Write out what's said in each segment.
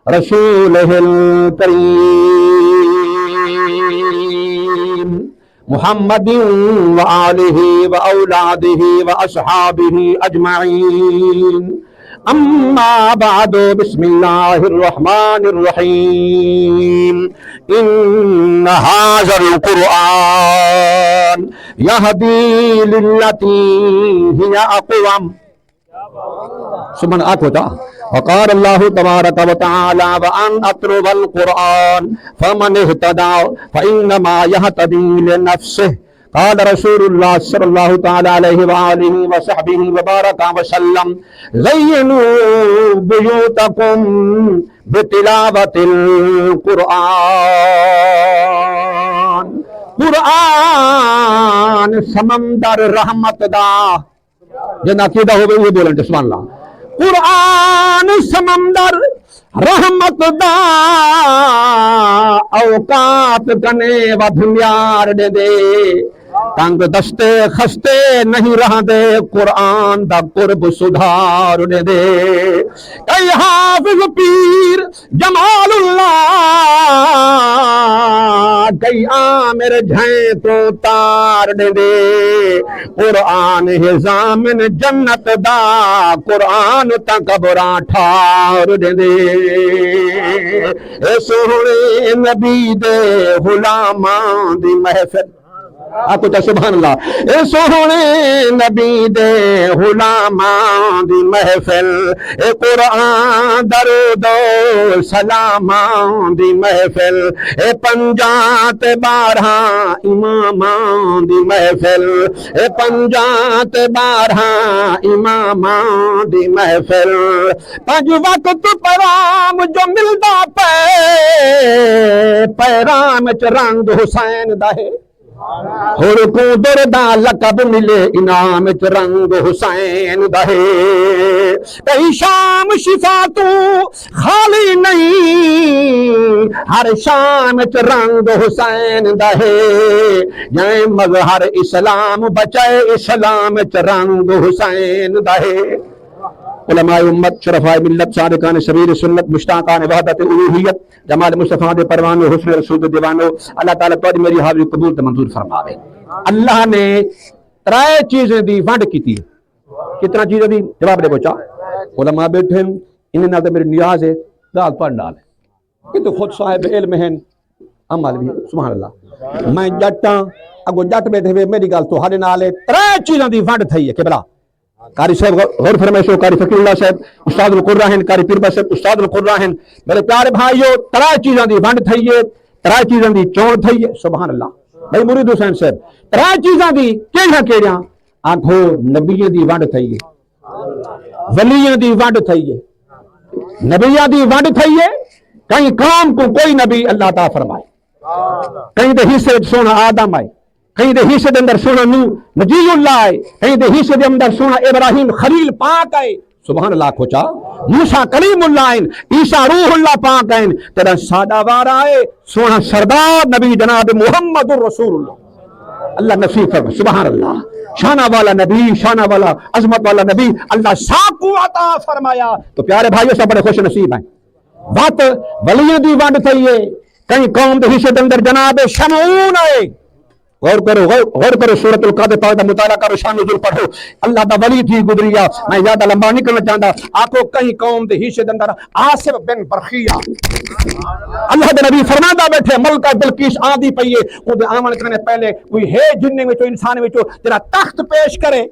رسولہ الکریم محمد وآلہ وأولادہ وأصحابہ اجمعین اما بعد بسم اللہ الرحمن الرحیم ان ھذا القرآن یہدی للتی ہی اقوم سبحان آٹھوٹا وقال اللہ تبارک وتعالی وان اتلو القرآن فمن اهتدى فانما يهتدي لنفسه قال رسول اللہ صلی اللہ تعالی علیہ وآلہ وصحبہ وبارک وسلم زینوا بیوتکم بتلاوت القرآن قرآن سمندر رحمت دا جن عقیدہ ہوئے یہ بولیں سبحان اللہ قرآن سمندر رحمت دا اوقات کنے ودھمیار دے دے تنگ دستے خستے نہیں رہ دے قرآن دا قرب سدھار دے دے کئی حافظ پیر جمال اللہ کئی عامر جھیں تو تار دے دے قرآن ہے ضامن جنت دا قرآن تکبراں ٹھار دے دے اے سوہنے نبی دے غلاماں دی محفل آپ کو سبحان اللہ اے سوہنے نبی دے غلاماں دی محفل اے قرآن درود و سلاماں دی محفل اے پنجات بارہاں اماماں دی محفل اے پنجات بارہاں اماماں دی محفل پنج وقت پرام جو ملدا پے پیرام چ رنگ حسین دہے ہر کو دردا لقب ملے انعام چ رنگ حسین دہے کہیں شام شفا تو خالی نہیں ہر شام چ رنگ حسین دہے جائیں مظہر اسلام بچائے اسلام چ رنگ حسین دہے علماء امت شرفاء ملت صادقان سبیل سنت مشتاقان وحدت الوہیت جمال مصطفیٰ دے پروانو حسن رسول دے دیوانو اللہ تعالیٰ تو میری حاضری قبول تے منظور فرماوے اللہ نے ترائے چیزیں دی ونڈ کی تھی کتنا چیزیں دی جواب دے بچا علماء بیٹھے انہیں نہ میری نیاز ہے گال پڑھ ڈال کہ تو خود صاحب علم ہیں عمل بھی سبحان اللہ میں جٹاں اگو جٹ بیٹھے ہوئے میری گال تو ہارے نالے ترائے چیزیں دی ونڈ تھئی ہے کہ بلا قاری صاحب غور فرمائشو قاری فقیر اللہ صاحب استاد القرآن ہیں قاری پیربا صاحب استاد القرآن ہیں میرے پیارے بھائیو ترائے چیزاں دی ونڈ تھئیے ترائے چیزاں دی چون تھئیے سبحان اللہ بھائی مرید حسین صاحب ترائے چیزاں دی کیڑیاں آنکھو نبیوں دی ونڈ تھئیے ولیوں دی ونڈ تھئیے نبیوں دی ونڈ تھئیے کہیں قوم کو کوئی نبی اللہ تعالیٰ فرمائے کہیں دے حصے سونا آدم آئے کہیں دے حصے دے اندر سونا نو نجی اللہ آئے کہیں دے حصے دے اندر سونا ابراہیم خلیل پاک آئے سبحان اللہ کھوچا موسیٰ کلیم اللہ آئے عیسیٰ روح اللہ پاک آئے تیرا سادہ وار آئے سونا سردار نبی جناب محمد الرسول اللہ اللہ نصیب فرما سبحان اللہ شانہ والا نبی شانہ والا عظمت والا نبی اللہ ساکو عطا فرمایا تو پیارے بھائیوں سے بڑے خوش نصیب ہیں بات ولیوں دی وانڈ تھئیے کہیں قوم دے حصے دے اندر جناب شمعون آئے غور کرو سورۃ القادر پاک دا مطالعہ کرو شان نزول پڑھو اللہ دا ولی تھی گزریا میں زیادہ لمبا نہیں کرنا چاہتا آکو کہیں قوم دے حصے دے اندر آصف بن برخیہ اللہ دے نبی فرماندہ بیٹھے ملکہ بلقیس آندھی پئیے وہ دے آمن کرنے پہلے کوئی ہے جننے وچو انسان وچو تیرا تخت پیش کرے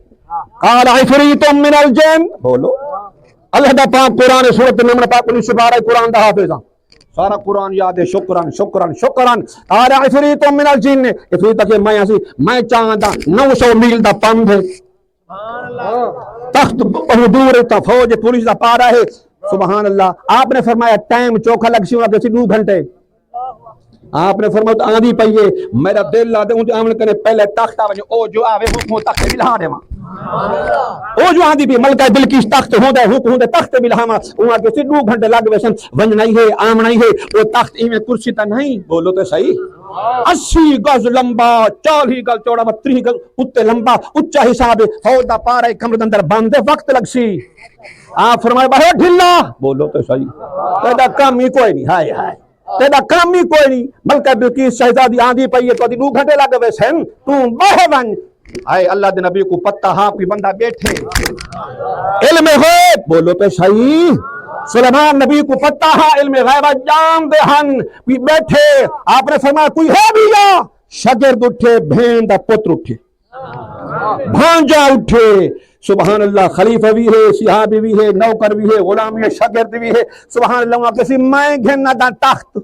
قال عفریت من الجن بولو اللہ دا پاک قرآن سورۃ النمل پاک 1912 قرآن دا حافظ سارا قرآن یاد ہے شکران قال عفریت من الجن عفریت کہ میں چاہتا 900 میل دا پند ہے تخت بہت دور ہے فوج پولیس دا پارا ہے سبحان اللہ آپ نے فرمایا ٹائم چوکھا لگ سی 2 گھنٹے آپ نے فرمایا آندھی پئیے میرا دل لا دے عمل کرنے پہلے تخت آوے او جو آوے حکم تخت بلہا دے او جو آندھی بھی ملکہ بلقیس تخت ہوندے حکم ہوندے تخت بلہا وہاں کے 2 گھنٹے لگ ویسن ونج نہیں ہے آم نہیں ہے وہ تخت ایویں کرسی تا نہیں بولو تو صحیح 80 गज लंबा 40 गज चौड़ा 30 गज उत्ते लंबा उच्चा हिसाब है फौज दा पारा एक कमरे दे अंदर बंद वक्त लगसी आप फरमाए बाहर ढिल्ला बोलो तो सही तेरा काम ही कोई नहीं हाय हाय तेरा काम ही कोई नहीं बल्कि बिल्किस शहजादी आंधी पई है तो 2 घंटे लग गए सन तू बाहर बन आए अल्लाह दे नबी को पत्ता हां कोई बंदा बैठे इल्म गैब बोलो तो सही सुलेमान नबी को पता है इल्म गैब जान दे हन कोई बैठे आपने फरमाया कोई है भी या शागिर्द उठे भेड़ दा पुत्र उठे भांजा उठे सुभान अल्लाह खलीफा भी है सिहाबी भी है नौकर भी है गुलाम भी है शागिर्द भी है सुभान अल्लाह किसी मैं घेना दा तख्त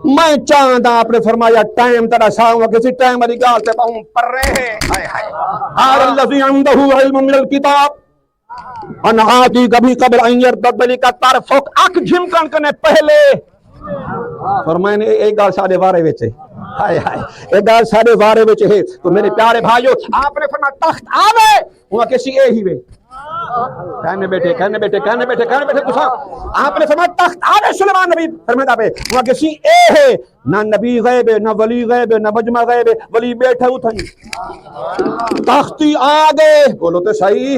मैं चांद आपने फरमाया टाइम तेरा शाम किसी टाइम वाली गाल से पाऊं पर रहे हाय हाय हार अल्लाजी अंदहु इल्म मिनल किताब अनआती कभी कबल अय्यर तबली का तरफक आंख झिमकन करने पहले फरमाया ने एक गाल साढ़े 12 विच हाय हाय एक गाल साढ़े 12 विच है तो मेरे प्यारे भाइयों आपने फरमाया तख्त आवे हुआ किसी ए ही वे कहने बैठे तुसा आपने फरमाया तख्त आवे सुलेमान नबी फरमाया पे हुआ किसी ए है ना नबी गैब है ना वली गैब है ना मजमा गैब है वली बैठा उठनी तख्ती आ गए बोलो तो सही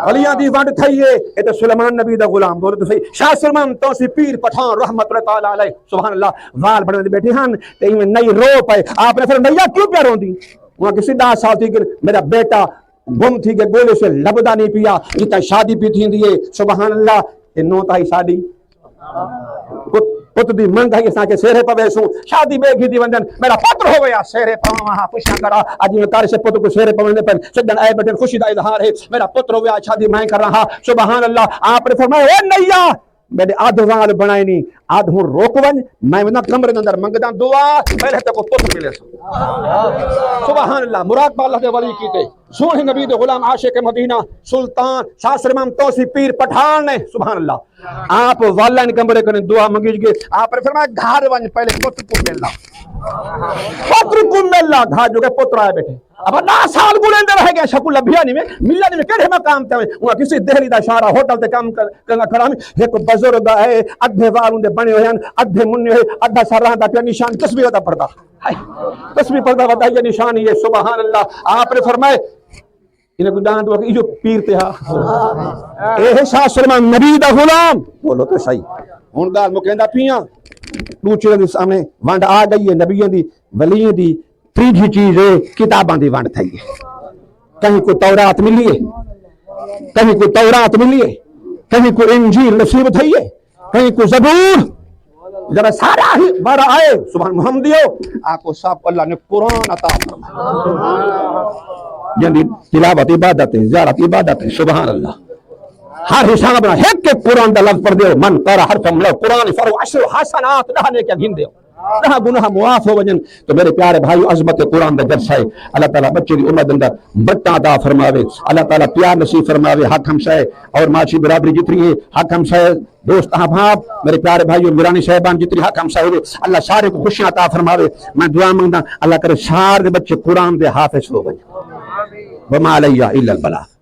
अलिया दी वंड थई है ये तो सुलेमान नबी दा गुलाम बोलो तो सही शाह सलमान तौसी पीर पठान रहमतुल्लाह तआला अलैहि सुभान अल्लाह वाल बने बैठे हन ते इवें नहीं रो पाए आपने फिर नैया क्यों प्या रोंदी वहां किसी 10 साल थी कि मेरा बेटा गुम थी के गोले से लबदा नहीं पिया इतना शादी भी थी है सुभान अल्लाह ये नो ताई साडी पुत दी मन था कि सेरे पवेसू शादी बेगी दी वंदन मेरा पुत्र हो गया सेरे पवा वहां पुछा करा आज मैं तारे से पुत्र को सेरे पवने पर सजन आए बटन खुशी दा इजहार है मेरा पुत्र हो गया शादी मैं कर रहा सुभान अल्लाह आपने फरमाया ए नैया मेरे आधवाल बनाए नहीं आध हूं रोक वन मैं ना कमरे के अंदर मंगदा दुआ पहले तक पुत्र मिले सुभान अल्लाह मुराद अल्लाह दे वली कीते सोहे नबी दे गुलाम आशिक मदीना सुल्तान शाह सलमान तौसी पीर पठान ने सुभान अल्लाह आप वालन कमरे कने दुआ मंगी के आपने फरमाया घर वन पहले पुत्र को मिलना घर जो के पुत्र आए बैठे अब 10 साल गुलेंदे रह गया शकुल लभिया नहीं में मिलना नहीं में केड़े मकाम ते वहां किसी दिल्ली दा शहरा होटल ते काम करना खड़ा में एक बुजुर्ग है अद्धे वाल उनदे बने होए हैं अद्धे मुन्ने होए अद्धा सर दा पे निशान तस्बीह दा पड़दा हाय तस्बीह पड़दा वदा ये निशान ये सुभान अल्लाह आपने फरमाए इन्हें को जान दो कि जो पीर ते हा ए शाह सलमान नबी दा गुलाम बोलो तो सही हुन गाल मुकेंदा पिया दूसरे के सामने वंड आ गई है नबियों दी वलियों दी तीजी चीज है किताबां दी वंड थई है कहीं को तौरात मिली है कहीं को तौरात मिली है कहीं को इंजील नसीब थई है कहीं को ज़बूर जरा सारा ही बार आए सुभान मुहम्मदियो आपको सब अल्लाह ने कुरान अता फरमाया जंदी तिलावत इबादत है ज़ियारत इबादत है सुभान अल्लाह हर हिसाब ना एक के कुरान दा लफ्ज पढ़ दो मन कर हर फमला कुरान फर अशर हसनात रहने के गिन दो रहा गुनाह मुआफ हो वजन तो मेरे प्यारे भाई अजमत कुरान दा दर्स है अल्लाह ताला बच्चे दी उम्मत अंदर बट्टा अता फरमावे अल्लाह ताला प्यार नसीब फरमावे हक हम से और माशी बराबरी जितनी है हक हम से दोस्त अहबाब मेरे प्यारे भाइयों मीरानी साहिबान जितनी हक हम से अल्लाह सारे को खुशियां अता फरमावे मैं दुआ मांगदा अल्लाह करे सारे बच्चे कुरान दे हाफिज हो वजन वमा अलैया इल्ला अल बलाग